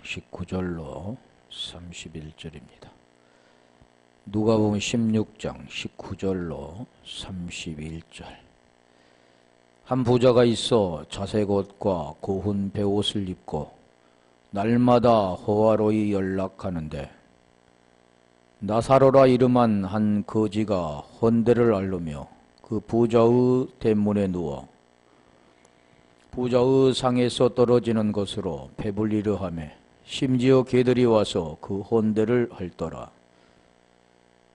19절로 31절입니다. 누가복음 16장 19절로 31절. 한 부자가 있어 자색 옷과 고운 베옷을 입고 날마다 호화로이 연락하는데 나사로라 이름한 한 거지가 헌대를 앓으며 그 부자의 대문에 누워 부자의 상에서 떨어지는 것으로 배불리려 하며 심지어 개들이 와서 그 헌대를 핥더라.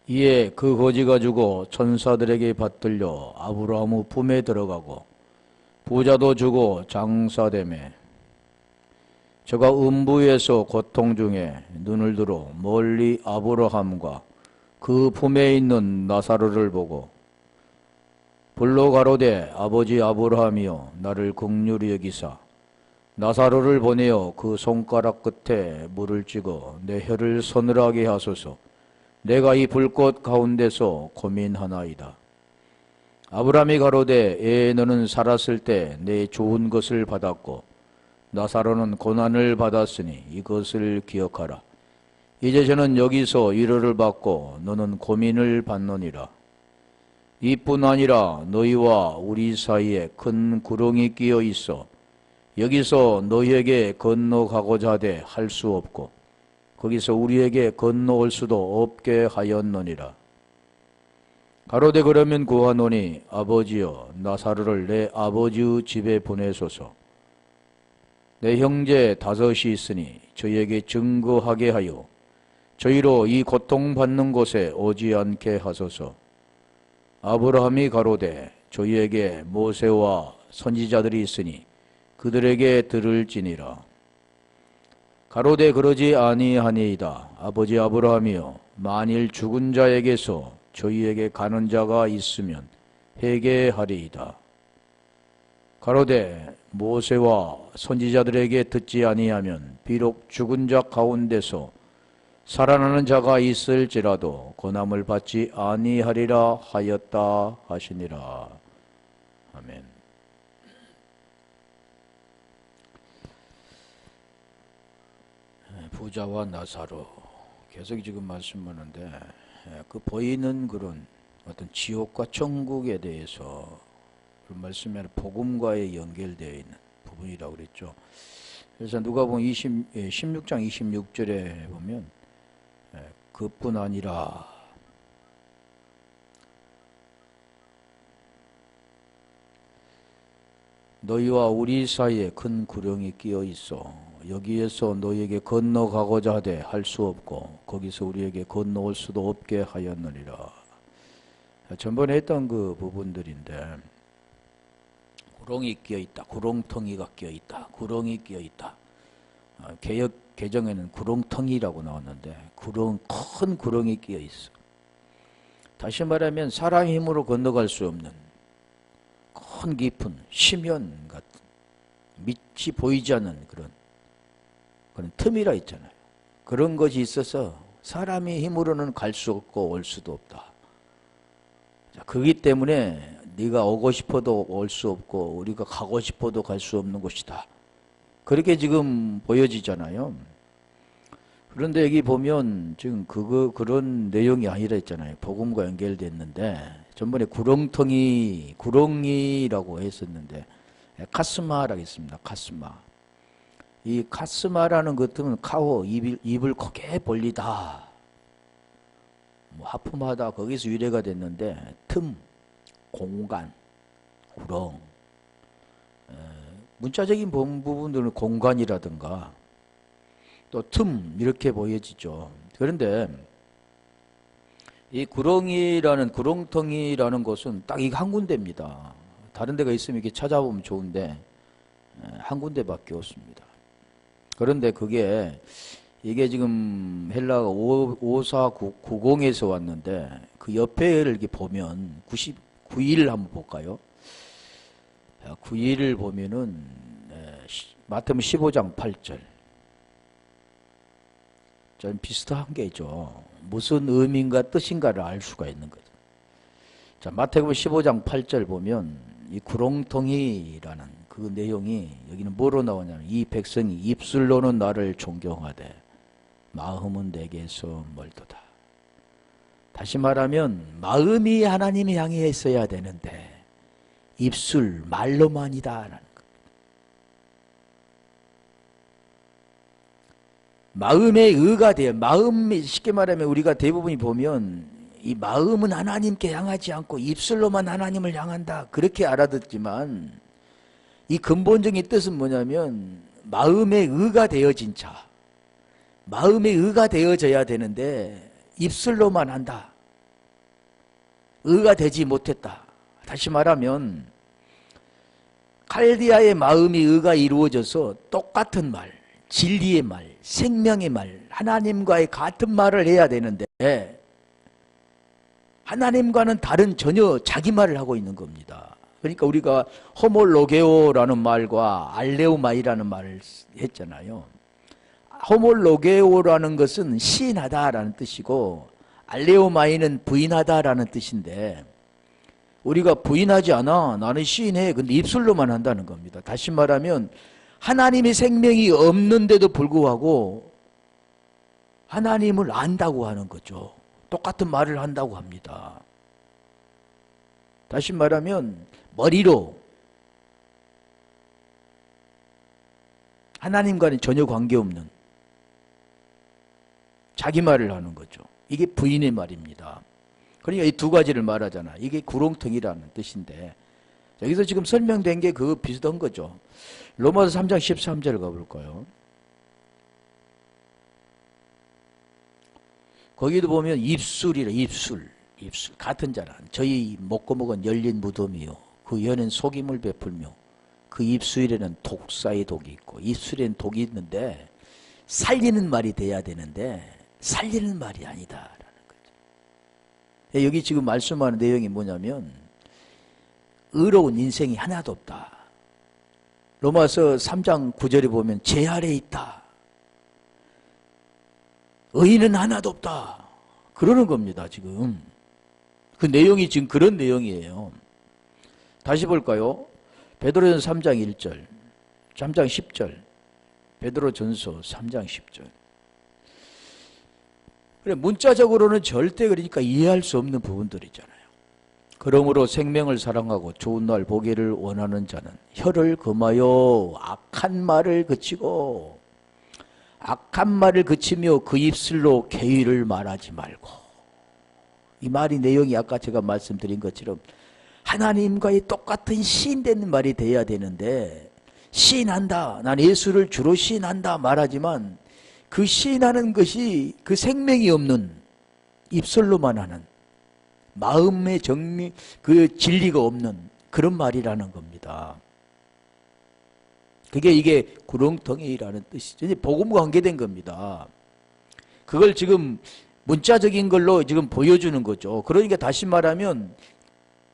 이에 그 거지가 죽어 천사들에게 받들려 아브라함의 품에 들어가고 부자도 죽어 장사되매 저가 음부에서 고통 중에 눈을 들어 멀리 아브라함과 그 품에 있는 나사로를 보고 불러 가로되 아버지 아브라함이여 나를 긍휼히 여기사 나사로를 보내어 그 손가락 끝에 물을 찍어 내 혀를 서늘하게 하소서. 내가 이 불꽃 가운데서 고민하나이다. 아브라함이 가로되 너는 살았을 때 내 좋은 것을 받았고 나사로는 고난을 받았으니 이것을 기억하라. 이제 저는 여기서 위로를 받고 너는 고민을 받느니라. 이뿐 아니라 너희와 우리 사이에 큰 구렁이 끼어 있어 여기서 너희에게 건너가고자 하되 할 수 없고 거기서 우리에게 건너올 수도 없게 하였느니라. 가로되 그러면 구하노니 아버지여 나사로를 내 아버지의 집에 보내소서. 내 형제 5이 있으니 저희에게 증거하게 하여 저희로 이 고통받는 곳에 오지 않게 하소서. 아브라함이 가로되 저희에게 모세와 선지자들이 있으니 그들에게 들을지니라. 가로되 그러지 아니하니이다. 아버지 아브라함이여 만일 죽은 자에게서 저희에게 가는 자가 있으면 회개하리이다. 가로되 모세와 선지자들에게 듣지 아니하면 비록 죽은 자 가운데서 살아나는 자가 있을지라도 고난을 받지 아니하리라 하였다 하시니라. 아멘. 부자와 나사로 계속 지금 말씀하는데 그 보이는 그런 어떤 지옥과 천국에 대해서 그 말씀에 복음과의 연결되어 있는 부분이라고 그랬죠. 그래서 누가복음 16장 26절에 보면 그뿐 아니라 너희와 우리 사이에 큰 구렁이 끼어 있어 여기에서 너희에게 건너가고자 하되 할 수 없고 거기서 우리에게 건너올 수도 없게 하였느니라. 전번에 했던 그 부분들인데 구렁이 끼어 있다, 구렁텅이가 끼어 있다, 구렁이 끼어 있다. 개역 개정에는 구렁텅이라고 나왔는데 큰 구렁이 끼어 있어. 다시 말하면 사람의 힘으로 건너갈 수 없는 큰 깊은 심연 같은 밑이 보이지 않는 그런 틈이라 있잖아요. 그런 것이 있어서 사람의 힘으로는 갈 수 없고 올 수도 없다. 그렇기 때문에 네가 오고 싶어도 올 수 없고 우리가 가고 싶어도 갈 수 없는 곳이다. 그렇게 지금 보여지잖아요. 그런데 여기 보면 지금 그런 내용이 아니라 했잖아요. 복음과 연결됐는데 전번에 구렁이라고 했었는데 카스마라고 했습니다. 카스마. 이 카스마라는 것은 카오 입을 크게 벌리다. 하품하다 거기서 유래가 됐는데 틈, 공간, 구렁. 문자적인 부분들은 공간이라든가 또 틈 이렇게 보여지죠. 그런데 이 구렁텅이라는 곳은 딱 이 한 군데입니다. 다른 데가 있으면 이렇게 찾아보면 좋은데 한 군데밖에 없습니다. 그런데 이게 지금 헬라가 5490에서 왔는데 그 옆에를 이렇게 보면 99일 한번 볼까요? 9일을 보면은 마태복음 15장 8절 좀 비슷한 게죠. 무슨 의미인가 뜻인가를 알 수가 있는 거죠. 자, 마태복음 15장 8절 보면 이 구렁텅이라는 그 내용이 여기는 뭐로 나오냐면 이 백성이 입술로는 나를 존경하되 마음은 내게서 멀도다. 다시 말하면 마음이 하나님 향해 있어야 되는데 입술 말로만이다라는 것. 마음의 의가 돼요. 마음이 쉽게 말하면 우리가 대부분이 보면 이 마음은 하나님께 향하지 않고 입술로만 하나님을 향한다 그렇게 알아듣지만 이 근본적인 뜻은 뭐냐면 마음의 의가 되어진 자, 마음의 의가 되어져야 되는데 입술로만 한다. 의가 되지 못했다. 다시 말하면 칼디아의 마음이 의가 이루어져서 똑같은 말, 진리의 말, 생명의 말, 하나님과의 같은 말을 해야 되는데 하나님과는 다른 전혀 자기 말을 하고 있는 겁니다. 그러니까 우리가 호몰로게오라는 말과 알레오마이라는 말을 했잖아요. 호몰로게오라는 것은 시인하다라는 뜻이고 알레오마이는 부인하다라는 뜻인데 우리가 부인하지 않아. 나는 시인해. 근데 입술로만 한다는 겁니다. 다시 말하면 하나님의 생명이 없는데도 불구하고 하나님을 안다고 하는 거죠. 똑같은 말을 한다고 합니다. 다시 말하면 머리로 하나님과는 전혀 관계없는 자기 말을 하는 거죠. 이게 부인의 말입니다. 그러니까 이 두 가지를 말하잖아. 이게 구렁텅이라는 뜻인데 여기서 지금 설명된 게 그 비슷한 거죠. 로마서 3장 13절 가볼까요? 거기도 보면 입술이라 입술 같은 자라 저희 목구멍은 열린 무덤이요 그 혀는 속임을 베풀며 그 입술에는 독사의 독이 있고 입술에는 독이 있는데 살리는 말이 돼야 되는데 살리는 말이 아니다라는 거죠. 여기 지금 말씀하는 내용이 뭐냐면 의로운 인생이 하나도 없다. 로마서 3장 9절에 보면 죄 아래 있다. 의인은 하나도 없다. 그러는 겁니다, 지금. 그 내용이 지금 그런 내용이에요. 다시 볼까요? 베드로전서 3장 1절, 3장 10절. 베드로전서 3장 10절. 그래, 문자적으로는 절대 그러니까 이해할 수 없는 부분들이잖아요. 그러므로 생명을 사랑하고 좋은 날 보기를 원하는 자는 혀를 금하여 악한 말을 그치고 악한 말을 그치며 그 입술로 계의를 말하지 말고. 이 말이 내용이 아까 제가 말씀드린 것처럼 하나님과의 똑같은 시인되는 말이 돼야 되는데 시인한다. 난 예수를 주로 시인한다 말하지만 그 시인하는 것이 그 생명이 없는 입술로만 하는 마음의 정리, 그 진리가 없는 그런 말이라는 겁니다. 이게 구렁텅이라는 뜻이죠. 복음과 관계된 겁니다. 그걸 지금 문자적인 걸로 지금 보여주는 거죠. 그러니까 다시 말하면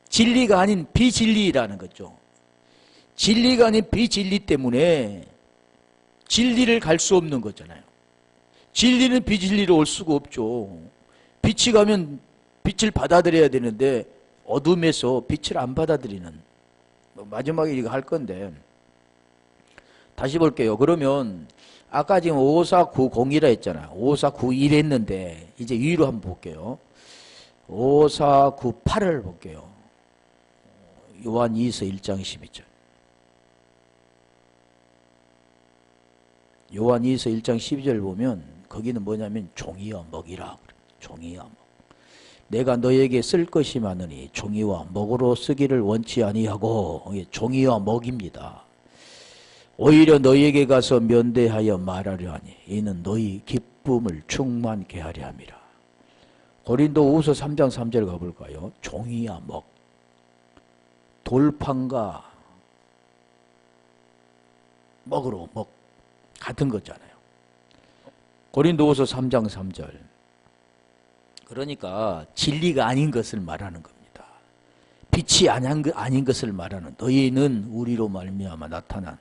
진리가 아닌 비진리라는 거죠. 진리가 아닌 비진리 때문에 진리를 갈 수 없는 거잖아요. 진리는 비진리로 올 수가 없죠. 빛이 가면 빛을 받아들여야 되는데 어둠에서 빛을 안 받아들이는 마지막에 이거 할 건데 다시 볼게요. 그러면 아까 지금 5490이라 했잖아요. 5491 했는데 이제 위로 한번 볼게요. 5498을 볼게요. 요한 2서 1장 12절. 요한 2서 1장 12절 보면 거기는 뭐냐면 종이와 먹이라. 종이와 먹. 내가 너에게 쓸 것이 많으니 종이와 먹으로 쓰기를 원치 아니하고 종이와 먹입니다. 오히려 너희에게 가서 면대하여 말하려 하니 이는 너희 기쁨을 충만케 하려 함이라. 고린도후서 3장 3절 가볼까요? 종이와 먹. 돌판과 먹으로 먹 같은 거잖아요. 고린도후서 3장 3절. 그러니까 진리가 아닌 것을 말하는 겁니다. 빛이 아닌 것을 말하는 너희는 우리로 말미암아 나타난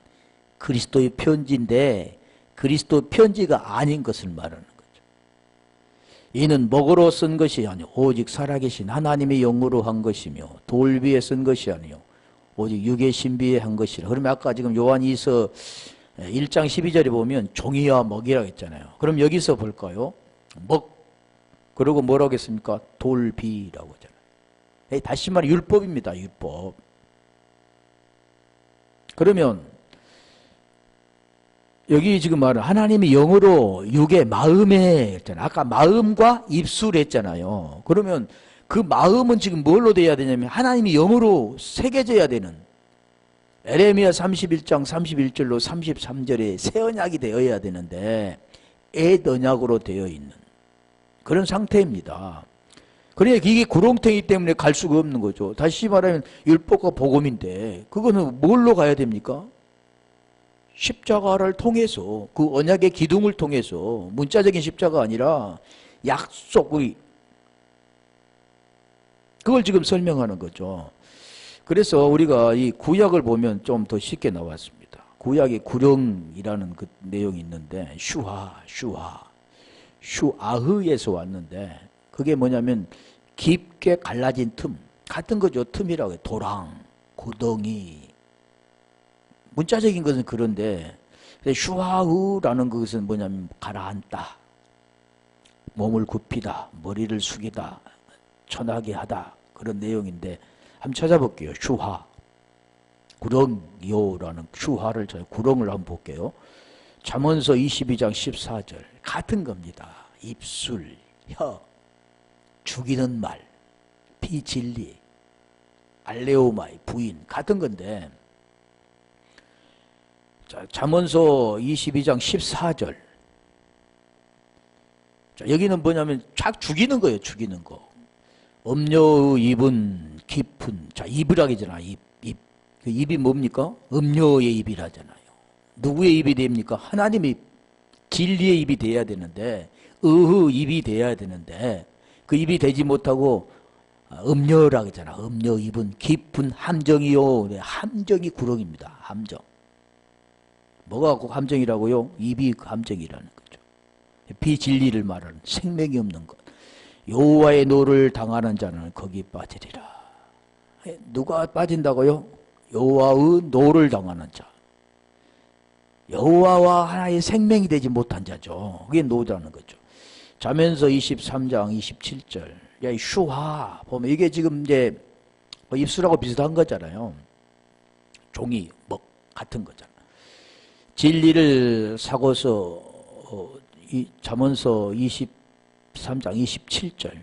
그리스도의 편지인데 그리스도 편지가 아닌 것을 말하는 거죠. 이는 먹으로 쓴 것이 아니오 오직 살아계신 하나님의 영으로 한 것이며 돌 위에 쓴 것이 아니오 오직 육의 신비에 한 것이라. 그러면 아까 지금 요한이서 1장 12절에 보면 종이와 먹이라고 했잖아요. 그럼 여기서 볼까요? 먹. 그리고 뭐라고 했습니까? 돌비라고 하잖아요. 다시 말해 율법입니다. 율법. 그러면 여기 지금 말은 하나님이 영으로 육의 마음에 했잖아요. 아까 마음과 입술 했잖아요. 그러면 그 마음은 지금 뭘로 돼야 되냐면 하나님이 영으로 새겨져야 되는 에레미야 31장 31절로 33절에 새 언약이 되어야 되는데 옛 언약으로 되어 있는 그런 상태입니다. 그러니까 이게 구렁텅이 때문에 갈 수가 없는 거죠. 다시 말하면 율법과 복음인데 그거는 뭘로 가야 됩니까? 십자가를 통해서 그 언약의 기둥을 통해서 문자적인 십자가 아니라 약속의 그걸 지금 설명하는 거죠. 그래서 우리가 이 구약을 보면 좀 더 쉽게 나왔습니다. 구약의 구령이라는 그 내용이 있는데 슈아흐에서 왔는데 그게 뭐냐면 깊게 갈라진 틈 같은 거죠. 틈이라고 해요. 도랑, 구덩이 문자적인 것은 그런데 슈아흐라는 것은 뭐냐면 가라앉다, 몸을 굽히다, 머리를 숙이다, 천하게 하다 그런 내용인데 한번 찾아볼게요. 슈하 구렁요라는 슈하를 구렁을 한번 볼게요. 잠언서 22장 14절 같은 겁니다. 입술, 혀, 죽이는 말, 비진리, 알레오마이 부인 같은 건데 자, 잠언서 22장 14절 자, 여기는 뭐냐면 쫙 죽이는 거예요. 죽이는 거. 음료의 입은 깊은 자 입이라기잖아. 입. 그 입이 뭡니까? 음료의 입이라잖아요. 누구의 입이 됩니까? 하나님의 진리의 입이 돼야 되는데 의의 입이 돼야 되는데 그 입이 되지 못하고 음료라고 하잖아. 음료 입은 깊은 함정이요. 함정이 구렁입니다. 함정. 뭐가 함정이라고요? 입이 함정이라는 거죠. 비진리를 말하는 생명이 없는 것. 여호와의 노를 당하는 자는 거기 빠지리라. 누가 빠진다고요? 여호와의 노를 당하는 자. 여호와와 하나의 생명이 되지 못한 자죠. 그게 노라는 거죠. 잠언서 23장 27절. 야, 이 슈하 보면 이게 지금 이제 입술하고 비슷한 거잖아요. 종이 먹 같은 거잖아. 진리를 사고서 이 잠언서 23장 27절.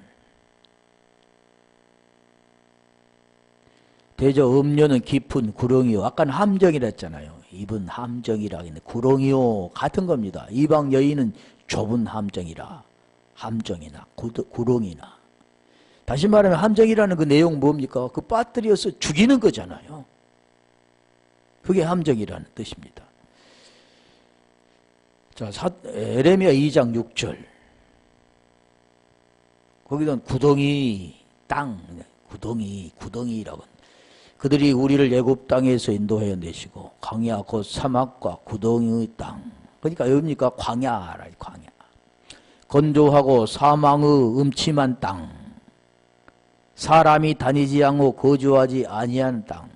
대저 음료는 깊은 구렁이요. 아까는 함정이라 했잖아요. 입은 함정이라 했는데 구렁이요. 같은 겁니다. 이방 여인은 좁은 함정이라. 함정이나 구렁이나. 다시 말하면 함정이라는 그 내용 뭡니까? 그 빠뜨려서 죽이는 거잖아요. 그게 함정이라는 뜻입니다. 자, 에레미야 2장 6절. 거기는 구덩이, 땅, 구덩이라고. 그들이 우리를 애굽 땅에서 인도해 내시고 광야 곧 사막과 구덩이의 땅. 그러니까 여기니까 광야라, 광야. 건조하고 사망의 음침한 땅. 사람이 다니지 않고 거주하지 아니한 땅.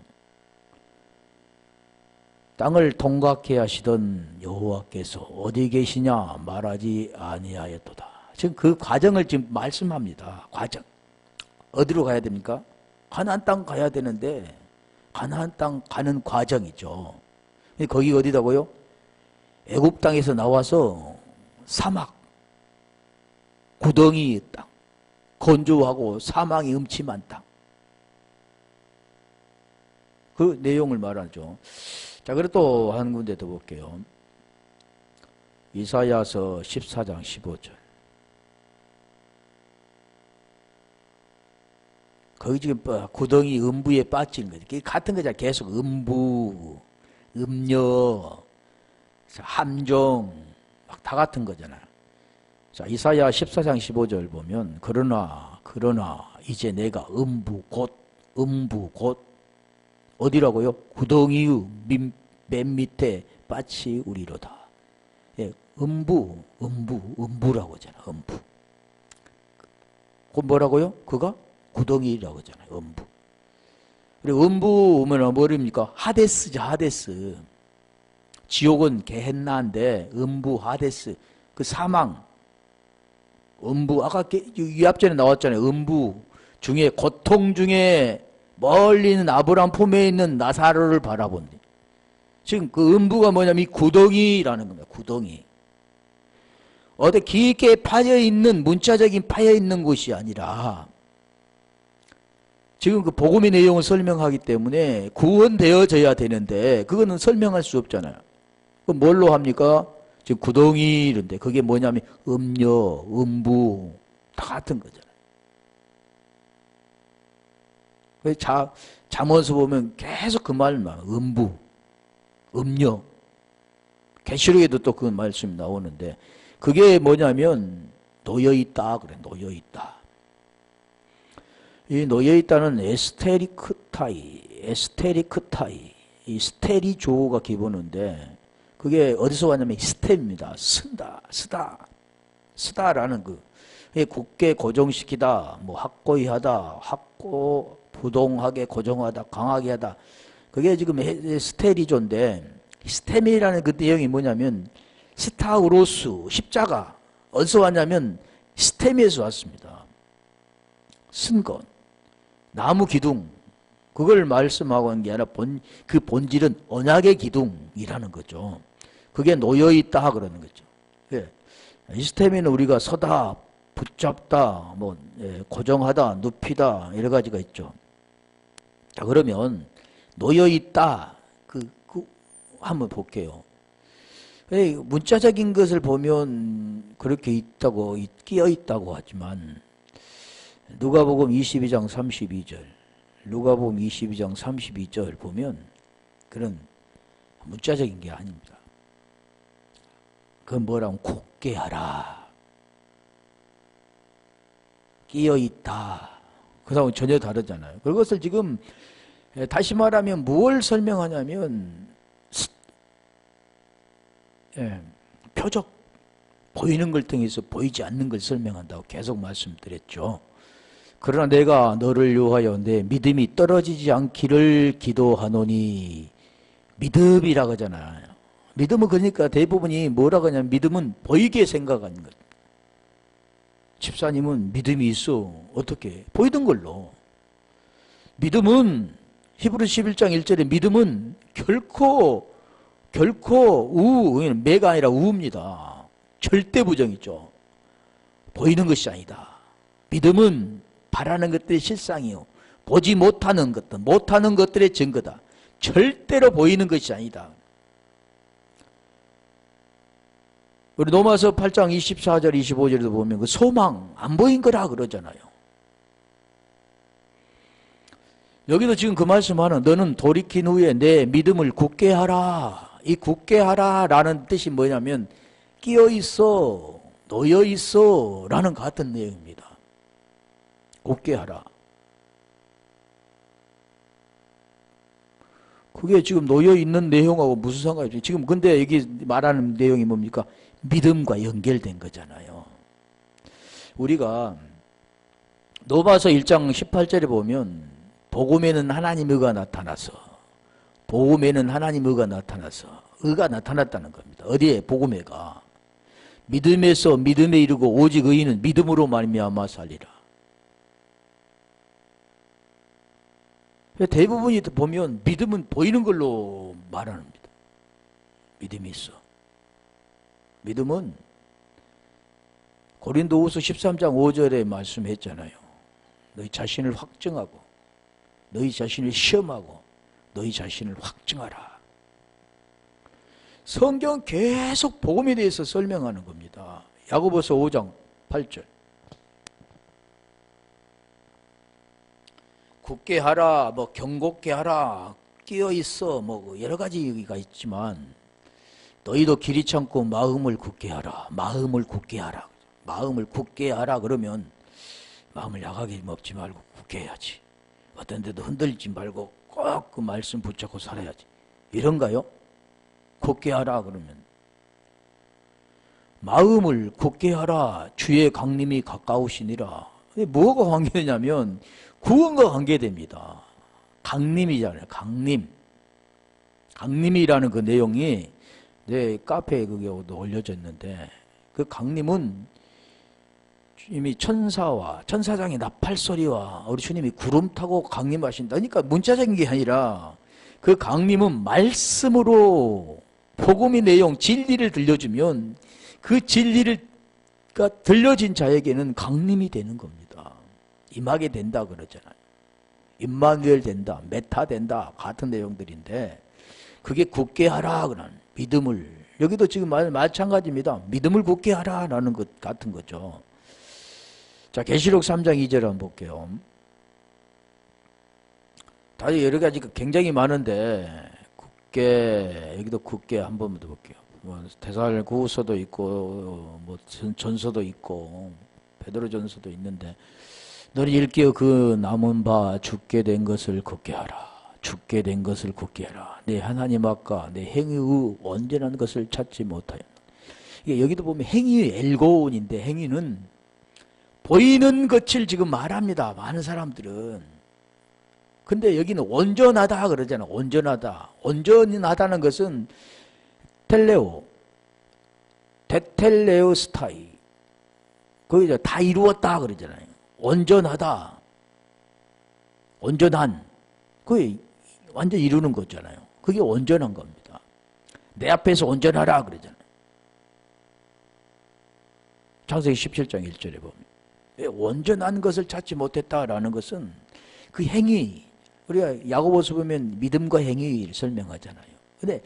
땅을 통각해 하시던 여호와께서 어디 계시냐 말하지 아니하였도다. 지금 그 과정을 지금 말씀합니다. 과정. 어디로 가야 됩니까? 가나안 땅 가야 되는데 가나안 땅 가는 과정이죠. 거기 어디다고요? 애굽 땅에서 나와서 사막, 구덩이 땅, 건조하고 사망이 음침한 땅. 그 내용을 말하죠. 자, 그리고 또 한 군데 더 볼게요. 이사야서 14장 15절. 거기 지금 구덩이 음부에 빠지는 거죠. 같은 거잖아요. 계속 음부, 음녀, 함정, 막 다 같은 거잖아요. 자, 이사야 14장 15절 보면 그러나 이제 내가 음부 곧 어디라고요? 구덩이의 맨 밑에 빠치우리로다. 예, 음부라고 하잖아요. 음부. 그 뭐라고요? 그가 구덩이라고 하잖아요. 음부. 그리고 음부 오면 뭐랍니까? 하데스죠, 하데스. 지옥은 게헨나인데 음부, 하데스, 그 사망, 음부. 아까 이 앞전에 나왔잖아요. 음부 중에, 고통 중에 멀리 있는 아브라함 품에 있는 나사로를 바라본다. 지금 그 음부가 뭐냐면 이 구덩이라는 겁니다. 구덩이. 어디 깊게 파여있는, 문자적인 파여있는 곳이 아니라, 지금 그 복음의 내용을 설명하기 때문에 구원되어져야 되는데 그거는 설명할 수 없잖아요. 그럼 뭘로 합니까? 지금 구덩이 이런데 그게 뭐냐면 음녀, 음부 다 같은 거잖아요. 잠언서 보면 계속 그 말만 음부, 음녀. 계시록에도 또 그 말씀이 나오는데 그게 뭐냐면 놓여있다 그래. 놓여있다. 이 놓여있다는 에스테리크타이, 이 스테리조가 기본인데 그게 어디서 왔냐면 스템입니다. 쓴다, 쓰다라는 그 굳게 고정시키다, 뭐 확고히 하다, 부동하게 고정하다, 강하게 하다. 그게 지금 스테리조인데 스템이라는 그 내용이 뭐냐면 스타우로스, 십자가. 어디서 왔냐면 스템에서 왔습니다. 쓴 것. 나무 기둥. 그걸 말씀하고 한 게 아니라 그 본질은 언약의 기둥이라는 거죠. 그게 놓여있다 그러는 거죠. 예. 이 스템에는 우리가 서다, 붙잡다, 뭐, 고정하다, 눕히다, 여러 가지가 있죠. 자, 그러면, 놓여있다. 한번 볼게요. 문자적인 것을 보면 그렇게 있다고, 끼어있다고 하지만, 누가복음 22장 32절, 누가복음 22장 32절 보면 그런 문자적인 게 아닙니다. 그건 뭐라고 굳게 하라. 끼어있다. 그거하고 전혀 다르잖아요. 그것을 지금 다시 말하면 무엇을 설명하냐면 표적, 보이는 걸 통해서 보이지 않는 걸 설명한다고 계속 말씀드렸죠. 그러나 내가 너를 위하여 내 믿음이 떨어지지 않기를 기도하노니. 믿음이라고 하잖아요. 믿음은 그러니까 대부분이 뭐라고 하냐면 믿음은 보이게 생각하는 것. 집사님은 믿음이 있어. 어떻게? 보이던 걸로. 믿음은 히브리서 11장 1절에 믿음은 결코 매가 아니라 우입니다. 절대 부정이죠. 보이는 것이 아니다. 믿음은 바라는 것들의 실상이요, 보지 못하는 것들의 증거다. 절대로 보이는 것이 아니다. 우리 로마서 8장 24절 25절에도 보면 그 소망, 안 보인 거라 그러잖아요. 여기도 지금 그 말씀하는 너는 돌이킨 후에 내 믿음을 굳게 하라. 이 굳게 하라 라는 뜻이 뭐냐면 끼어있어, 놓여있어 라는 같은 내용입니다. 굳게 하라. 그게 지금 놓여있는 내용하고 무슨 상관이죠? 지금 근데 여기 말하는 내용이 뭡니까? 믿음과 연결된 거잖아요. 우리가 로마서 1장 18절에 보면 복음에는 하나님 의가 나타나서, 복음에는 하나님 의가 나타나서 의가 나타났다는 겁니다. 어디에? 복음에가. 믿음에서 믿음에 이르고 오직 의인은 믿음으로 말미암아 살리라. 대부분이 보면 믿음은 보이는 걸로 말합니다. 믿음이 있어. 믿음은 고린도후서 13장 5절에 말씀했잖아요. 너희 자신을 확증하고 너희 자신을 시험하고 너희 자신을 확증하라. 성경 계속 복음에 대해서 설명하는 겁니다. 야고보서 5장 8절. 굳게 하라, 뭐 경고케 하라, 끼어 있어, 뭐 여러 가지가 있지만 너희도 길이 참고 마음을 굳게 하라. 마음을 굳게 하라. 마음을 굳게 하라 그러면 마음을 약하게 먹지 말고 굳게 해야지. 어떤 데도 흔들리지 말고 꼭 그 말씀 붙잡고 살아야지. 이런가요? 굳게 하라 그러면 마음을 굳게 하라. 주의 강림이 가까우시니라. 뭐가 관계되냐면 구원과 관계됩니다. 강림이잖아요. 강림. 강림이라는 그 내용이 내 카페에 그게 올려져 있는데, 그 강림은 이미 천사장의 나팔소리와 우리 주님이 구름 타고 강림하신다. 그러니까 문자적인 게 아니라 그 강림은 말씀으로 복음의 내용, 진리를 들려주면 그 진리가 들려진 자에게는 강림이 되는 겁니다. 임하게 된다 그러잖아요. 임마누엘 된다, 메타 된다, 같은 내용들인데, 그게 굳게 하라 그러는 믿음을, 여기도 지금 마찬가지입니다. 믿음을 굳게 하라라는 것 같은 거죠. 자, 계시록 3장 2절 한번 볼게요. 다시 여러 가지가 굉장히 많은데, 굳게, 여기도 굳게 한 번 더 볼게요. 뭐 데살구서도 있고, 뭐 전서도 있고, 베드로 전서도 있는데, 너를 일깨어 그 남은 바 죽게 된 것을 굳게 하라. 죽게 된 것을 굳게 하라. 내 하나님 앞과 내 행위의 온전한 것을 찾지 못하였다. 이게 여기도 보면 행위의 엘고온인데, 행위는 보이는 것을 지금 말합니다. 많은 사람들은. 근데 여기는 온전하다 그러잖아. 온전하다. 온전하다는 것은 텔레오, 데텔레오 스타이. 거기서 다 이루었다 그러잖아요. 온전하다. 온전한. 그게 완전 이루는 거잖아요. 그게 온전한 겁니다. 내 앞에서 온전하라 그러잖아요. 창세기 17장 1절에 보면. 온전한 것을 찾지 못했다라는 것은 그 행위, 우리가 야고보서 보면 믿음과 행위를 설명하잖아요. 근데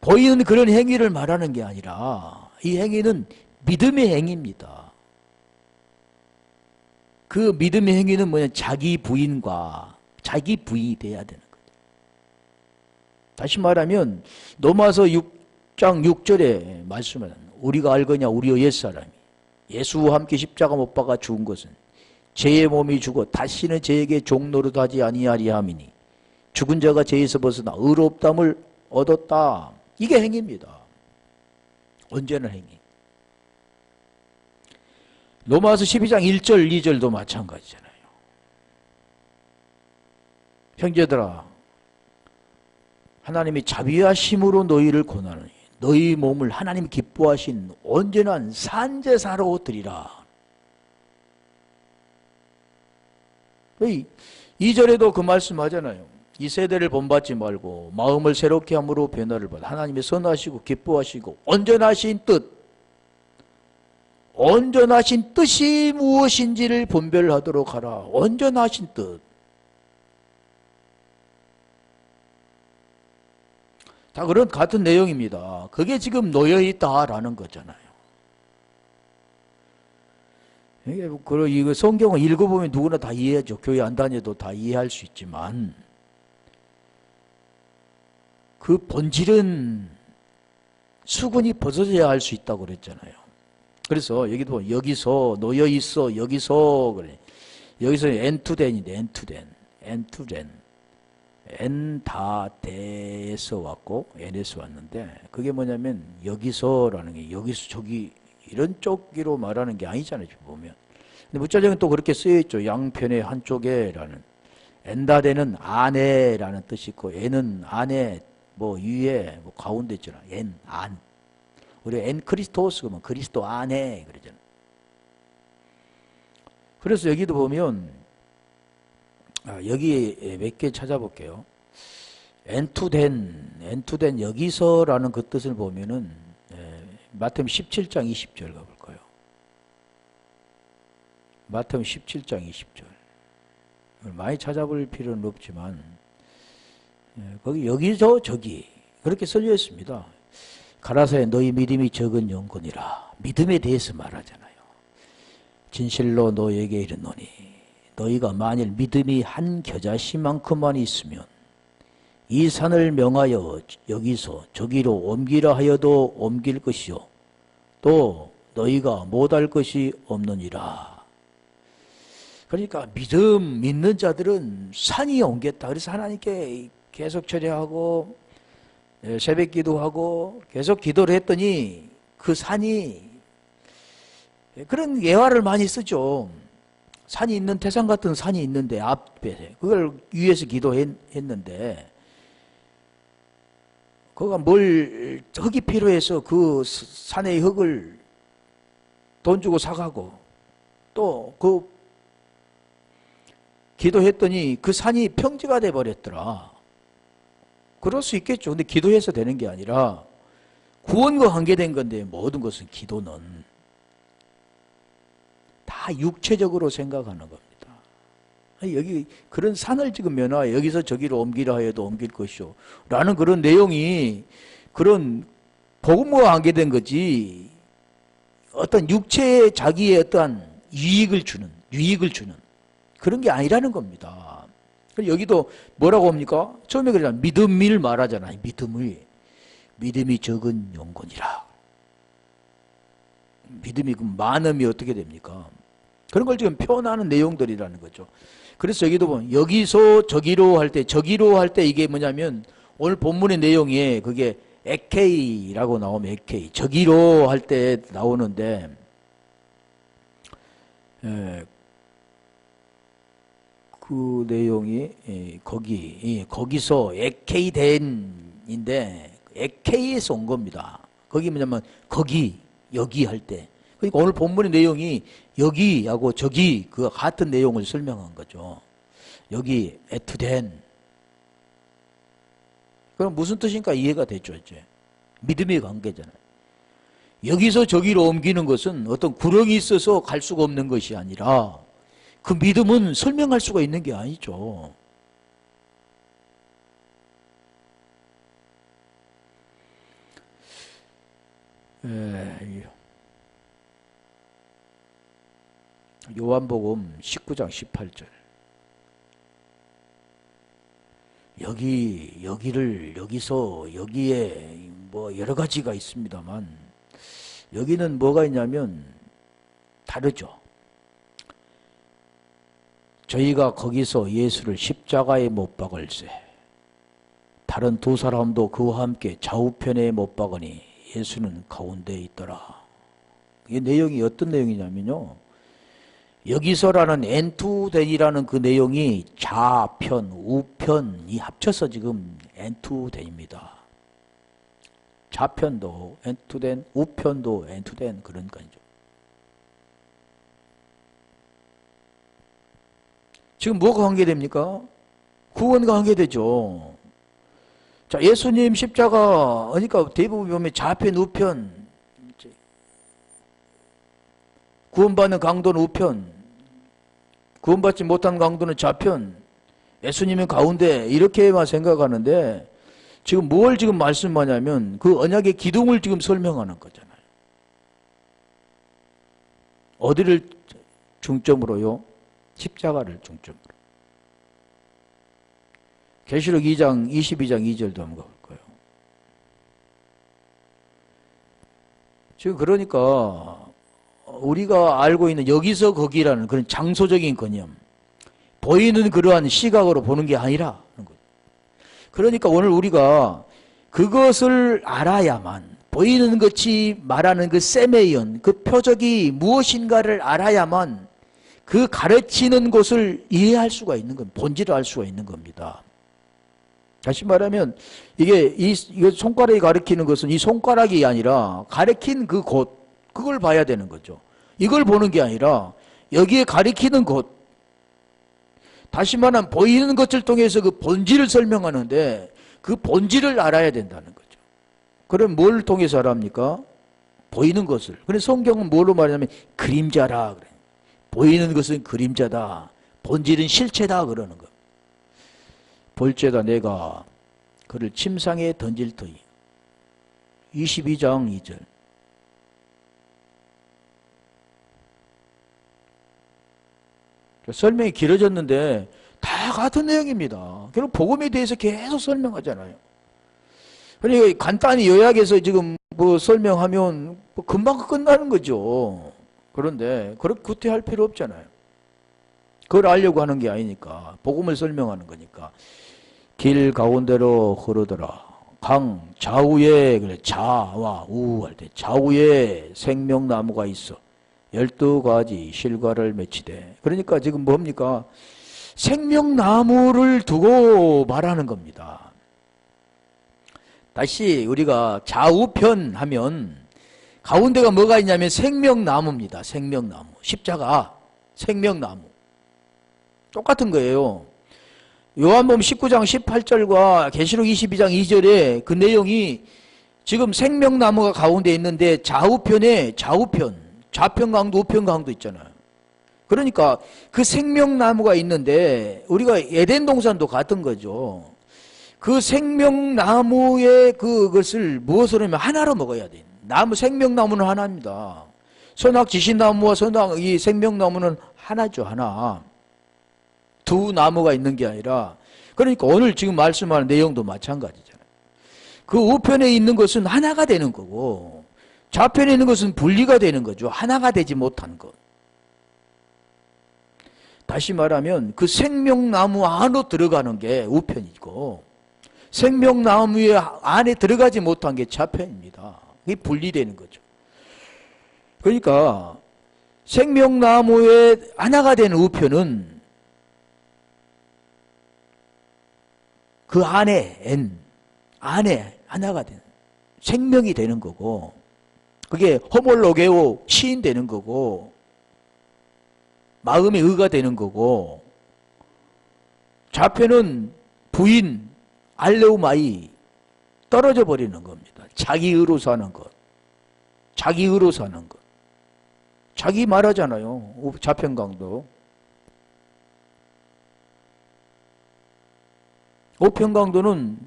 보이는 그런 행위를 말하는 게 아니라 이 행위는 믿음의 행위입니다. 그 믿음의 행위는 뭐냐? 자기 부인과 자기 부인이 돼야 되는 거죠. 다시 말하면 로마서 6장 6절에 말씀은 우리가 알거냐 우리의 옛사람이 예수와 함께 십자가 못 박아 죽은 것은 죄의 몸이 죽어 다시는 죄에게 종노릇하지 아니하리 함이니 죽은 자가 죄에서 벗어나 의롭다함을 얻었다. 이게 행위입니다. 온전한 행위. 로마서 12장 1절 2절도 마찬가지잖아요. 형제들아 하나님이 자비하심으로 너희를 고난하니 너희 몸을 하나님 기뻐하신 온전한 산제사로 드리라. 2절에도 그 말씀 하잖아요. 이 세대를 본받지 말고 마음을 새롭게 함으로 변화를 받아 하나님이 선하시고 기뻐하시고 온전하신 뜻이 무엇인지를 분별하도록 하라. 온전하신 뜻. 다 그런 같은 내용입니다. 그게 지금 놓여있다라는 거잖아요. 이거 성경을 읽어보면 누구나 다 이해하죠. 교회 안 다녀도 다 이해할 수 있지만 그 본질은 수근이 벗어져야 할 수 있다고 그랬잖아요. 그래서 여기도 보면 여기서 놓여있어 여기서 그래. 여기서 엔투덴인데 엔투덴 엔다대에서 왔고 엔에서 왔는데 그게 뭐냐면 여기서라는 게 여기서 저기 이런 쪽으로 말하는 게 아니잖아요. 보면. 근데 문자적은 또 그렇게 쓰여있죠. 양편의 한쪽에라는. 엔다대는 안에라는 뜻이 있고 엔은 안에 뭐 위에 뭐 가운데 있잖아. 엔 안. 우리 엔 크리스토스 그러면 그리스도 안에 그러잖아. 그래서 여기도 보면 여기 몇 개 찾아볼게요. 엔투된 여기서라는 그 뜻을 보면은 마태복음 17장 20절 가볼까요? 마태복음 17장 20절. 많이 찾아볼 필요는 없지만 거기 여기서 저기 그렇게 써져 있습니다. 가라사에 너희 믿음이 적은 영혼이라. 믿음에 대해서 말하잖아요. 진실로 너희에게 이르노니 너희가 만일 믿음이 한 겨자씨만큼만 있으면 이 산을 명하여 여기서 저기로 옮기라 하여도 옮길 것이요 또 너희가 못할 것이 없느니라. 그러니까 믿는 자들은 산이 옮겼다. 그래서 하나님께 계속 철회하고 새벽 기도하고 계속 기도를 했더니 그 산이 그런 예화를 많이 쓰죠. 산이 있는 태산 같은 산이 있는데 앞에 그걸 위에서 기도했는데 그가 뭘 흙이 필요해서 그 산의 흙을 돈 주고 사가고 또 그 기도했더니 그 산이 평지가 돼 버렸더라. 그럴 수 있겠죠. 근데 기도해서 되는 게 아니라 구원과 관계된 건데 모든 것은 기도는 다 육체적으로 생각하는 겁니다. 여기 그런 산을 지금 면하여 여기서 저기로 옮기라 하여도 옮길 것이오 라는 그런 내용이 그런 복음과 관계된 거지 어떤 육체에 자기의 어떠한 유익을 주는 그런 게 아니라는 겁니다. 여기도 뭐라고 합니까? 처음에 그러잖아요. 믿음을 말하잖아요. 믿음이 적은 영혼이라. 믿음이 그 많음이 어떻게 됩니까? 그런 걸 지금 표현하는 내용들이라는 거죠. 그래서 여기도 보면 여기서 저기로 할 때 이게 뭐냐면 오늘 본문의 내용에 그게 에케이라고 나오면 에케이 저기로 할 때 나오는데 그 내용이 거기서 에케이덴인데 에케이에서 온 겁니다. 거기 뭐냐면 여기 할 때 그러니까 오늘 본문의 내용이 여기하고 저기 그 같은 내용을 설명한 거죠. 여기 에투덴. 그럼 무슨 뜻인가 이해가 됐죠, 이제. 믿음의 관계잖아요. 여기서 저기로 옮기는 것은 어떤 구렁이 있어서 갈 수가 없는 것이 아니라 그 믿음은 설명할 수가 있는 게 아니죠. 요한복음 19장 18절. 여기에 뭐 여러 가지가 있습니다만 여기는 뭐가 있냐면 다르죠. 저희가 거기서 예수를 십자가에 못 박을세 다른 두 사람도 그와 함께 좌우편에 못 박으니 예수는 가운데에 있더라. 이 내용이 어떤 내용이냐면요. 여기서라는 엔투덴이라는 그 내용이 좌편, 우편이 합쳐서 지금 엔투덴입니다. 좌편도 엔투덴, 우편도 엔투덴 그런 거죠. 지금 뭐가 관계됩니까? 구원과 관계되죠. 자, 예수님 십자가, 그러니까 대부분 보면 좌편, 우편, 구원받는 강도는 우편, 구원받지 못한 강도는 좌편, 예수님은 가운데, 이렇게만 생각하는데, 지금 뭘 지금 말씀하냐면, 그 언약의 기둥을 지금 설명하는 거잖아요. 어디를 중점으로요? 십자가를 중점으로. 계시록 2장 22장 2절도 한번 가볼까요? 지금 그러니까 우리가 알고 있는 여기서 거기라는 그런 장소적인 개념, 보이는 그러한 시각으로 보는 게 아니라 그러니까 오늘 우리가 그것을 알아야만 보이는 것이 말하는 그 세메이언, 그 표적이 무엇인가를 알아야만 그 가르치는 것을 이해할 수가 있는 겁니다. 본질을 알 수가 있는 겁니다. 다시 말하면 이거 손가락이 가리키는 것은 이 손가락이 아니라 가리킨 그 곳, 그걸 봐야 되는 거죠. 이걸 보는 게 아니라 여기에 가리키는 곳, 다시 말하면 보이는 것을 통해서 그 본질을 설명하는데 그 본질을 알아야 된다는 거죠. 그럼 뭘 통해서 알합니까? 보이는 것을. 그래서 성경은 뭐로 말하냐면 그림자라 그래. 보이는 것은 그림자다. 본질은 실체다 그러는 거. 볼죄다 내가 그를 침상에 던질 터이. 22장 2절. 설명이 길어졌는데 다 같은 내용입니다. 결국 복음에 대해서 계속 설명하잖아요. 그러니까 간단히 요약해서 지금 뭐 설명하면 뭐 금방 끝나는 거죠. 그런데 그렇게 구태할 필요 없잖아요. 그걸 알려고 하는 게 아니니까. 복음을 설명하는 거니까. 길 가운데로 흐르더라. 강 좌우에, 그래, 좌와 우 할 때 좌우에 생명나무가 있어. 12가지 실과를 맺히되. 그러니까 지금 뭡니까? 생명나무를 두고 말하는 겁니다. 다시 우리가 좌우편 하면 가운데가 뭐가 있냐면 생명나무입니다. 생명나무. 십자가, 생명나무. 똑같은 거예요. 요한복음 19장 18절과 계시록 22장 2절에 그 내용이 지금 생명나무가 가운데 있는데 좌우편에 좌편강도 우편강도 있잖아요. 그러니까 그 생명나무가 있는데 우리가 에덴 동산도 같은 거죠. 그 생명나무의 그것을 무엇으로 하면 하나로 먹어야 돼. 생명나무는 하나입니다. 선악지신나무와 이 생명나무는 하나죠, 하나. 두 나무가 있는 게 아니라. 그러니까 오늘 지금 말씀하는 내용도 마찬가지잖아요. 그 우편에 있는 것은 하나가 되는 거고 좌편에 있는 것은 분리가 되는 거죠. 하나가 되지 못한 것. 다시 말하면 그 생명나무 안으로 들어가는 게 우편이고 생명나무의 안에 들어가지 못한 게 좌편입니다. 그게 분리되는 거죠. 그러니까 생명나무의 하나가 되는 우편은 그 안에 하나가 되는 생명이 되는 거고 그게 호몰로게오 시인 되는 거고 마음의 의가 되는 거고 좌편은 부인 알레우마이 떨어져 버리는 겁니다. 자기 의로 사는 것. 자기 의로 사는 것. 자기 말하잖아요. 좌편강도. 우편강도는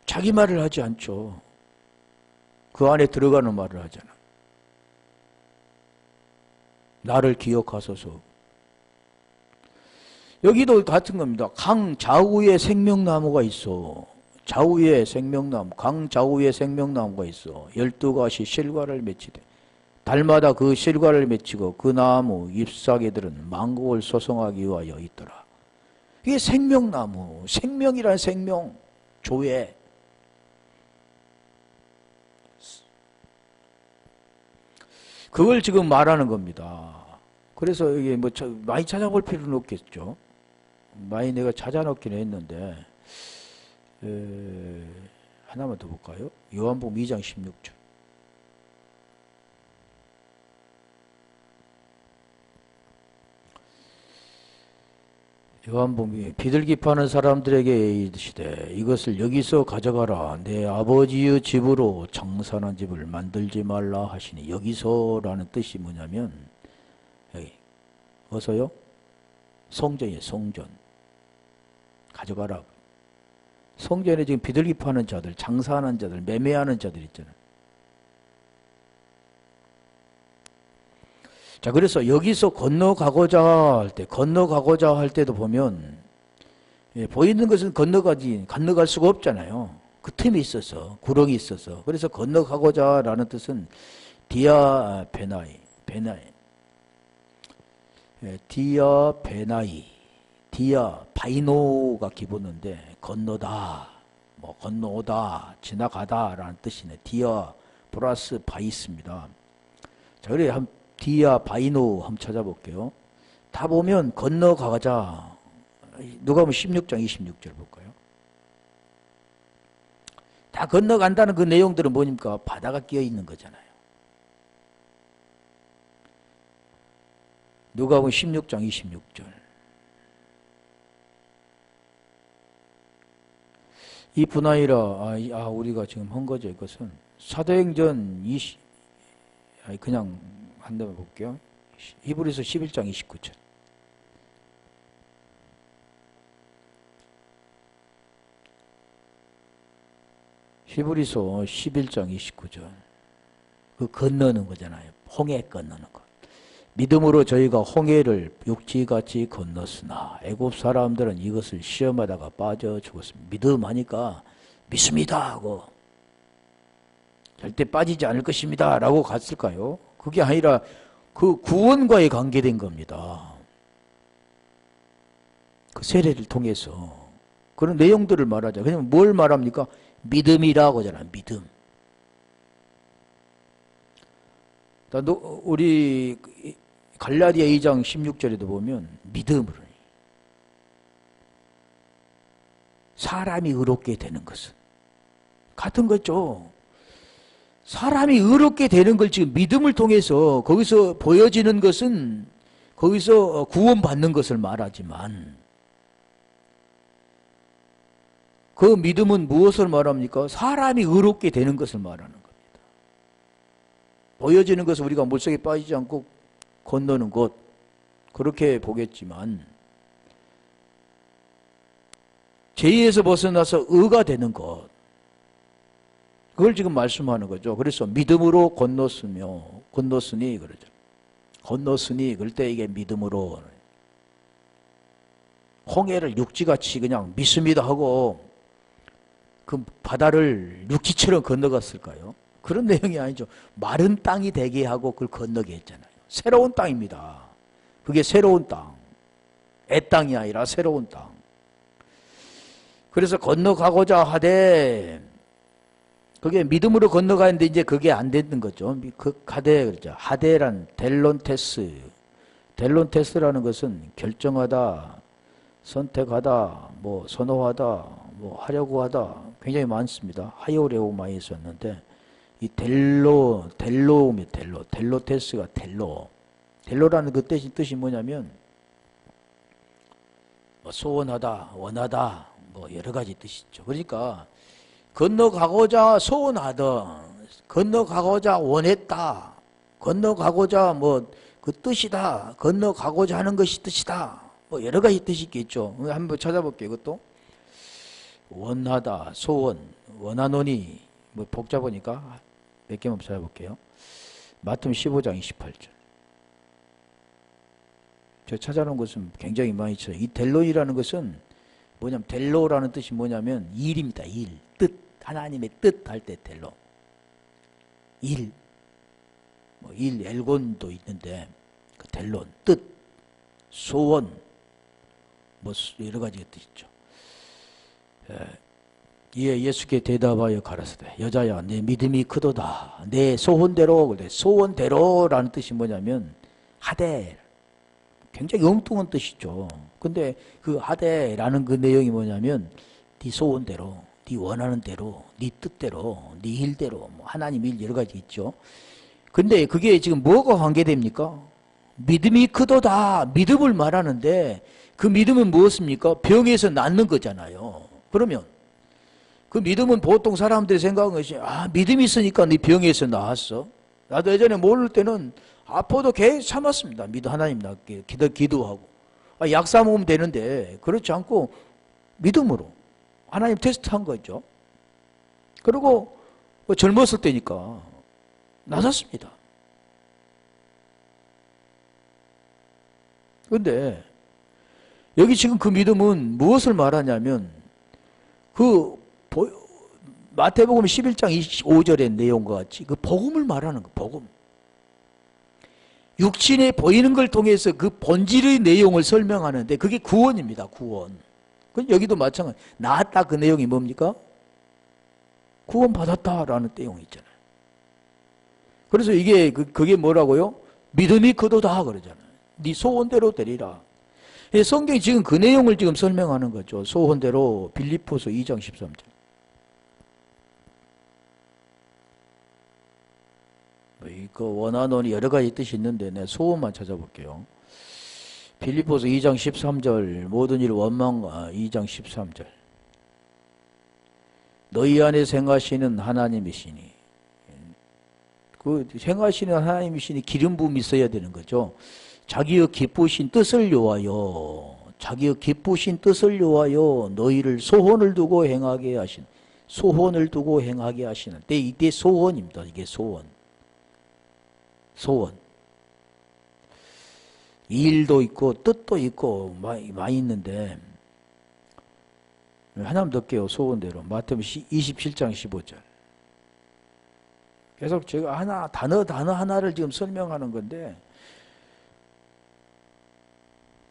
자기 말을 하지 않죠. 그 안에 들어가는 말을 하잖아. 나를 기억하소서. 여기도 같은 겁니다. 강 좌우에 생명나무가 있어. 좌우에 생명나무, 강 좌우에 생명나무가 있어. 12가지 실과를 맺히되 달마다 그 실과를 맺히고 그 나무 잎사귀들은 만국을 소성하기 위하여 있더라. 이게 생명나무, 생명이란 생명, 조회. 그걸 지금 말하는 겁니다. 그래서 이게 뭐 많이 찾아볼 필요는 없겠죠. 많이 내가 찾아놓긴 했는데 하나만 더 볼까요? 요한복음 2장 16절. 요한복음이 비둘기 파는 사람들에게 이르시되 이것을 여기서 가져가라. 내 아버지의 집으로 장사하는 집을 만들지 말라 하시니 여기서라는 뜻이 뭐냐면 여기 어서요? 성전이에요. 성전. 가져가라. 성전에 지금 비둘기 파는 자들, 장사하는 자들, 매매하는 자들 있잖아요. 자, 그래서 여기서 건너가고자 할 때도 보면, 보이는 것은 건너갈 수가 없잖아요. 그 틈이 있어서, 구렁이 있어서. 그래서 건너가고자 라는 뜻은 디아 바이노가 기본인데, 건너다, 뭐, 건너오다, 지나가다 라는 뜻이네. 디아 플러스 바이스입니다. 자, 그래, 디아 바이노 한번 찾아볼게요. 다 보면 건너가자. 누가복음 16장 26절 볼까요? 다 건너간다는 그 내용들은 뭐입니까? 바다가 끼어 있는 거잖아요. 누가복음 16장 26절. 이뿐 아니라 우리가 지금 한 거죠. 이것은 사도행전 그냥 한번 볼게요. 히브리서 11장 29절. 히브리서 11장 29절. 그 건너는 거잖아요. 홍해 건너는 것. 믿음으로 저희가 홍해를 육지같이 건넜으나 애굽 사람들은 이것을 시험하다가 빠져 죽었습니다. 믿음하니까 믿습니다 하고 절대 빠지지 않을 것입니다 라고 갔을까요? 그게 아니라 그 구원과의 관계된 겁니다. 그 세례를 통해서 그런 내용들을 말하자. 그냥 뭘 말합니까? 믿음이라고 하잖아요. 믿음. 우리 갈라디아 2장 16절에도 보면 믿음으로 사람이 의롭게 되는 것은 같은 거죠. 사람이 의롭게 되는 걸 지금 믿음을 통해서 거기서 보여지는 것은 거기서 구원받는 것을 말하지만 그 믿음은 무엇을 말합니까? 사람이 의롭게 되는 것을 말하는 겁니다. 보여지는 것은 우리가 물속에 빠지지 않고 건너는 것 그렇게 보겠지만 죄에서 벗어나서 의가 되는 것 그걸 지금 말씀하는 거죠. 그래서 믿음으로 건넜으니 그러죠. 건넜으니 그럴 때 이게 믿음으로 홍해를 육지같이 그냥 믿습니다 하고 그 바다를 육지처럼 건너갔을까요? 그런 내용이 아니죠. 마른 땅이 되게 하고 그걸 건너게 했잖아요. 새로운 땅입니다. 그게 새로운 땅. 애 땅이 아니라 새로운 땅. 그래서 건너가고자 하되 그게 믿음으로 건너가는데 이제 그게 안 되는 거죠. 그 하데 그러죠. 하데란 델론테스라는 것은 결정하다, 선택하다, 뭐 선호하다, 뭐 하려고 하다 굉장히 많습니다. 하요레오 많이 썼는데 이 델로테스가 델로라는 그 뜻이 뭐냐면 뭐 소원하다, 원하다, 뭐 여러 가지 뜻이 있죠. 그러니까 건너가고자 소원하다, 건너가고자 원했다, 건너가고자 뭐 그 뜻이다, 건너가고자 하는 것이 뜻이다, 뭐 여러 가지 뜻이 있겠죠. 한번 찾아볼게요. 이것도 원하다, 소원, 원하노니 뭐 복잡하니까 몇 개만 찾아볼게요. 마태복음 15장 28절. 제가 찾아놓은 것은 굉장히 많이 있어요. 이 델론이라는 것은 뭐냐면 델로라는 뜻이 뭐냐면 일입니다. 일, 뜻, 하나님의 뜻 할 때 델로. 일, 뭐 일, 엘곤도 있는데 그 델론, 뜻, 소원, 뭐 여러 가지 뜻 있죠. 이에 예수께 대답하여 가라사대 여자야 내 믿음이 크도다. 내 소원대로. 소원대로라는 뜻이 뭐냐면 하되, 굉장히 엉뚱한 뜻이죠. 근데 그 하되라는 그 내용이 뭐냐면 네 소원대로, 네 원하는 대로, 네 뜻대로, 네 일대로, 뭐 하나님 일 여러 가지 있죠. 근데 그게 지금 뭐가 관계됩니까? 믿음이 크도다. 믿음을 말하는데 그 믿음은 무엇입니까? 병에서 낫는 거잖아요. 그러면 그 믿음은 보통 사람들이 생각하는 것이 믿음이 있으니까 네 병에서 나았어. 나도 예전에 모를 때는 아파도 계속 참았습니다. 하나님 낫게 기도하고 약 사 먹으면 되는데 그렇지 않고 믿음으로 하나님 테스트한 거죠. 그리고 젊었을 때니까 나섰습니다. 그런데 여기 지금 그 믿음은 무엇을 말하냐면 마태복음 11장 25절의 내용과 같이 그 복음을 말하는 거, 복음. 육신에 보이는 걸 통해서 그 본질의 내용을 설명하는데 그게 구원입니다. 구원. 여기도 마찬가지. 나았다 그 내용이 뭡니까? 구원받았다라는 내용이 있잖아요. 그래서 이게 그게 뭐라고요? 믿음이 크도다 그러잖아요. 네 소원대로 되리라. 성경이 지금 그 내용을 지금 설명하는 거죠. 소원대로. 빌립보서 2장 13절. 그 원하노니 여러 가지 뜻이 있는데 내 소원만 찾아볼게요. 빌립보서 2장 13절 모든 일 원망과 2장 13절 너희 안에 생하시는 하나님이시니 그 생하시는 하나님이시니 기름 부음이 있어야 되는 거죠. 자기의 기쁘신 뜻을 요하여 자기의 기쁘신 뜻을 요하여 너희를 소원을 두고 행하게 하신 소원을 두고 행하게 하시는 이때 소원입니다. 이게 소원. 일도 있고 뜻도 있고 많이 있는데 하나만 더 깨요. 소원대로 마태복음 27장 15절 계속 제가 단어 하나를 지금 설명하는 건데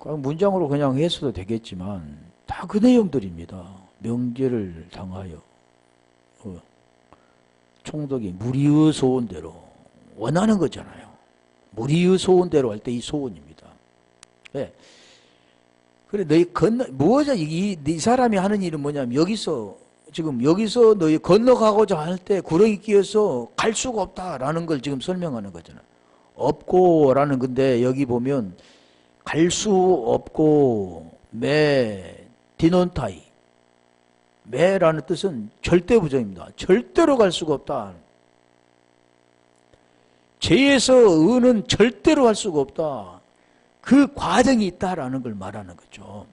문장으로 그냥 했어도 되겠지만 다 그 내용들입니다. 명제를 당하여 총독이 무리의 소원대로 원하는 거잖아요. 무리의 소원대로 할 때 이 소원입니다. 네. 그래, 너희 뭐죠? 이 사람이 하는 일은 뭐냐면, 여기서 너희 건너가고자 할 때 구렁이 끼어서 갈 수가 없다라는 걸 지금 설명하는 거잖아요. 없고라는 건데, 여기 보면, 갈 수 없고, 디논타이. 매라는 뜻은 절대 부정입니다. 절대로 갈 수가 없다. 죄에서 의는 절대로 할 수가 없다. 그 과정이 있다라는 걸 말하는 거죠.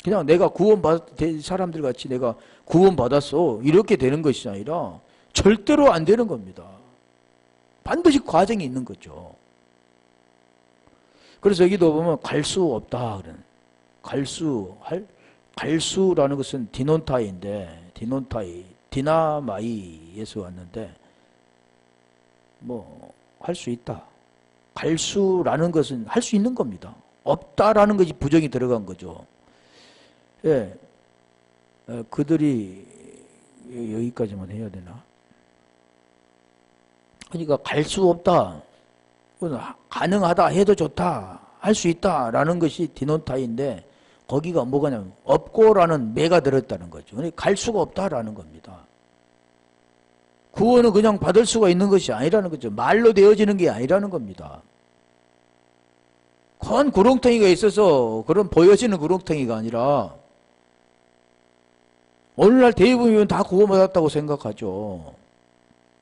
그냥 내가 사람들 같이 내가 구원받았어. 이렇게 되는 것이 아니라 절대로 안 되는 겁니다. 반드시 과정이 있는 거죠. 그래서 여기도 보면 갈 수 없다. 갈수라는 것은 디논타이인데, 디나마이에서 왔는데, 할 수 있다. 갈수라는 것은 할 수 있는 겁니다. 없다라는 것이 부정이 들어간 거죠. 예. 그들이, 여기까지만 해야 되나? 그러니까 갈 수 없다. 가능하다 해도 좋다. 할 수 있다. 라는 것이 디논타이인데, 거기가 뭐가냐면, 없고라는 매가 들었다는 거죠. 그러니까 갈 수가 없다라는 겁니다. 구원은 그냥 받을 수가 있는 것이 아니라는 거죠. 말로 되어지는 게 아니라는 겁니다. 큰 구렁텅이가 있어서 그런 보여지는 구렁텅이가 아니라 오늘날 대부분은 다 구원받았다고 생각하죠.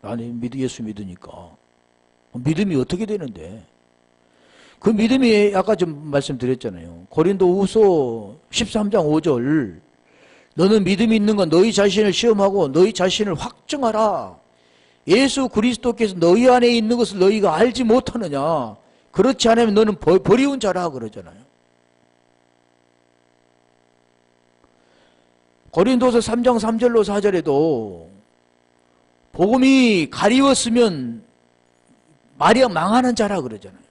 아니, 예수 믿으니까. 믿음이 어떻게 되는데? 그 믿음이 아까 좀 말씀드렸잖아요. 고린도후서 13장 5절, 너는 믿음이 있는 건 너희 자신을 시험하고 너희 자신을 확증하라. 예수 그리스도께서 너희 안에 있는 것을 너희가 알지 못하느냐. 그렇지 않으면 너는 버리운 자라 그러잖아요. 고린도서 3장 3절로 4절에도 복음이 가리웠으면 말이야 망하는 자라 그러잖아요.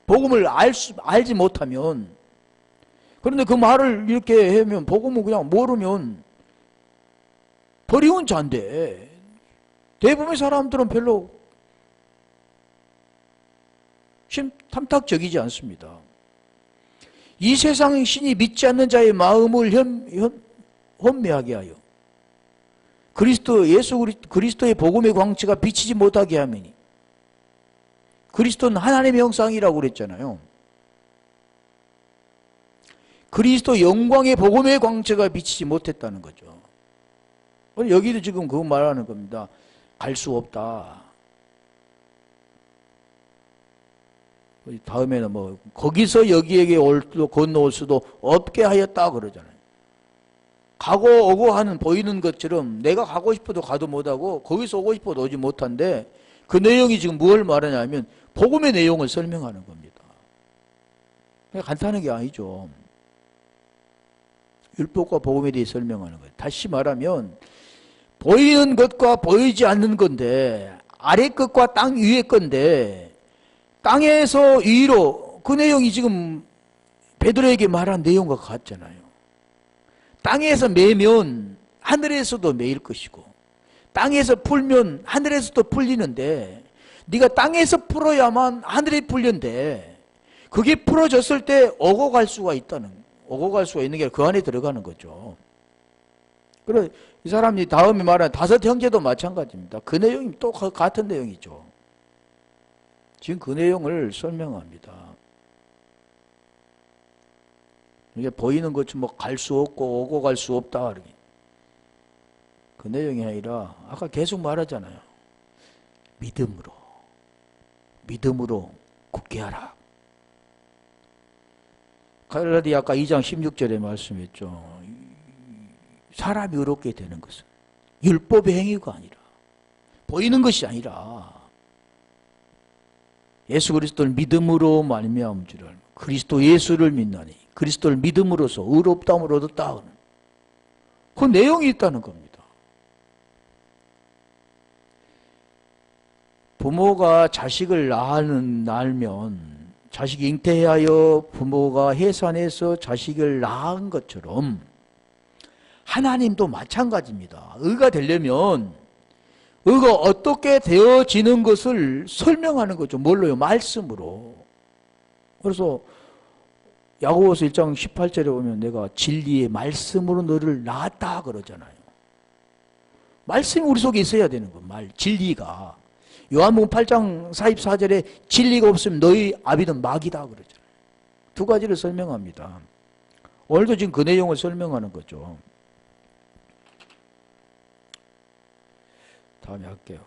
복음을 알지 못하면. 그런데 그 말을 이렇게 하면, 복음을 그냥 모르면 버리운 자인데, 대부분의 사람들은 별로 탐탁적이지 않습니다. 이 세상 신이 믿지 않는 자의 마음을 혼미하게 하여 그리스도의 복음의 광채가 비치지 못하게 하매니, 그리스도는 하나님의 형상이라고 그랬잖아요. 그리스도 영광의 복음의 광채가 비치지 못했다는 거죠. 여기도 지금 그거 말하는 겁니다. 갈 수 없다. 다음에는 거기서 여기에게 건너올 수도 없게 하였다 그러잖아요. 가고 오고 하는 보이는 것처럼 내가 가고 싶어도 가도 못하고 거기서 오고 싶어도 오지 못한데, 그 내용이 지금 뭘 말하냐면 복음의 내용을 설명하는 겁니다. 간단한 게 아니죠. 율법과 복음에 대해 설명하는 거예요. 다시 말하면 보이는 것과 보이지 않는 건데, 아래 것과 땅 위의 건데, 땅에서 위로, 그 내용이 지금 베드로에게 말한 내용과 같잖아요. 땅에서 매면 하늘에서도 매일 것이고, 땅에서 풀면 하늘에서도 풀리는데, 네가 땅에서 풀어야만 하늘에 풀린데, 그게 풀어졌을 때 오고 갈 수가 있는 게 그 안에 들어가는 거죠. 그래, 이 사람이 다음에 말한 5 형제도 마찬가지입니다. 그 내용이 또 같은 내용이죠. 지금 그 내용을 설명합니다. 이게 보이는 것처럼 갈 수 없고 오고 갈 수 없다. 그 내용이 아니라 아까 계속 말하잖아요. 믿음으로 굳게 하라. 갈라디아 아까 2장 16절에 말씀했죠. 사람이 의롭게 되는 것은 율법의 행위가 아니라, 보이는 것이 아니라 예수 그리스도를 믿음으로 말미암은 줄 알고 그리스도 예수를 믿나니 그리스도를 믿음으로써 의롭다함을 얻었다. 그 내용이 있다는 겁니다. 부모가 자식을 낳으면 자식이 잉태하여 부모가 해산해서 자식을 낳은 것처럼 하나님도 마찬가지입니다. 의가 되려면 의가 어떻게 되어지는 것을 설명하는 거죠. 뭘로요? 말씀으로. 그래서 야고보서 1장 18절에 보면 내가 진리의 말씀으로 너를 낳았다 그러잖아요. 말씀이 우리 속에 있어야 되는 거, 진리가. 요한복음 8장 44절에 진리가 없으면 너희 아비는 마귀다 그러잖아요. 두 가지를 설명합니다. 오늘도 지금 그 내용을 설명하는 거죠. 다음에 할게요.